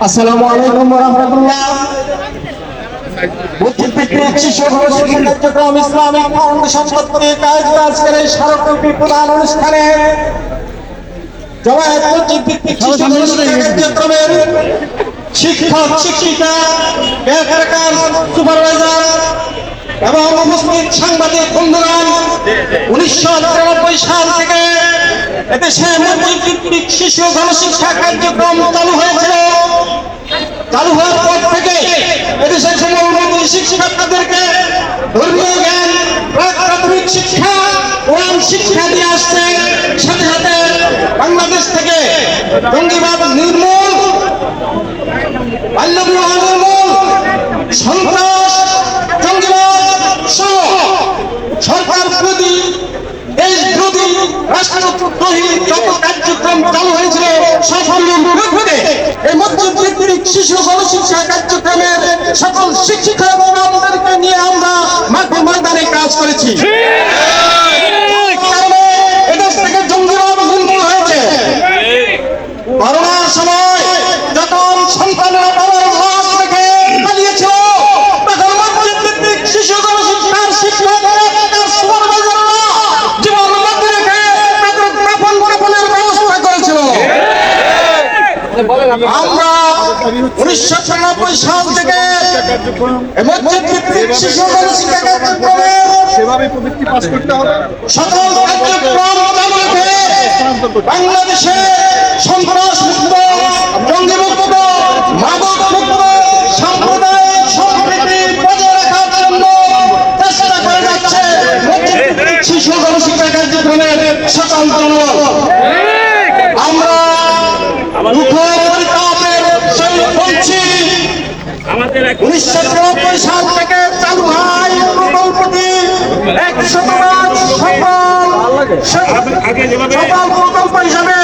আসসালামু আলাইকুম ওয়া রাহমাতুল্লাহ। বুদ্ধিবৃত্তিক শিশু গণশিক্ষা কার্যক্রম ইসলামিক ফাউন্ডেশন কর্তৃক আয়োজিত আজকের এই স্মারকলিপি প্রদান অনুষ্ঠানে জমায়েত বুদ্ধিবৃত্তিক শিশু গণশিক্ষা কার্যক্রমের শিক্ষক শিক্ষিকা কেয়ারটেকার সুপারভাইজার এবং উপস্থিত সাংবাদিক বন্ধুগণ, 1993 সাল থেকে এদেশে বুদ্ধিবৃত্তিক শিশু গণশিক্ষা কার্যক্রম চালু হয়েছিল। চালু হওয়ার পর থেকে এদেশের সকল শিক্ষার্থীদেরকে ধর্মীয় জ্ঞান, প্রাথমিক শিক্ষা, কোরআন শিক্ষা দিয়ে আসছে। সাথে সাথে বাংলাদেশ থেকে জঙ্গিবাদ নির্মূল, বাল্যবিবাহ নির্মূল, সন্ত্রাস, জঙ্গিবাদ সহ সরকার বিরোধী, দেশ বিরোধী, রাষ্ট্রদ্রোহী যত কার্যক্রম চালু হয়েছিল সাফল্যের বিরুদ্ধে এই বুদ্ধিবৃত্তিক শিশু গণশিক্ষা কার্যক্রমের সকল শিক্ষিকা এবং আমাদেরকে নিয়ে আমরা মাঠে ময়দানে কাজ করেছি। এদেশ থেকে জঙ্গিবাদ নির্মূল হয়েছে। করোনার সময় যখন সন্তানেরা বাবার লাশ রেখে পালিয়েছিল, তখন বুদ্ধিবৃত্তিক শিশু গণশিক্ষার শিক্ষকরা জীবন বাঁচিয়ে রেখে তাদের দাফন কাফনের ব্যবস্থা করেছিল। আমরা 1994 সাল থেকে বুদ্ধিবৃত্তিক শিশু গণশিক্ষা কার্যক্রমের সেভাবে প্রবৃত্তি পাস করতে হবে। সকল কার্যক্রম চালু রেখে বাংলাদেশে সন্ত্রাস মুক্ত, জঙ্গি মুক্ত, মাদক মুক্ত সাম্প্রদায়িক সম্প্রীতি বজায় রাখার জন্য চেষ্টা করে যাচ্ছে বুদ্ধিবৃত্তিক শিশু গণশিক্ষা কার্যক্রমের সকল জনগণ। আমরা দুঃখ পরিতাপের সহিত বলছি, 1993 সাল থেকে চালু হয় প্রকল্পটি 100% সফল প্রকল্প হিসাবে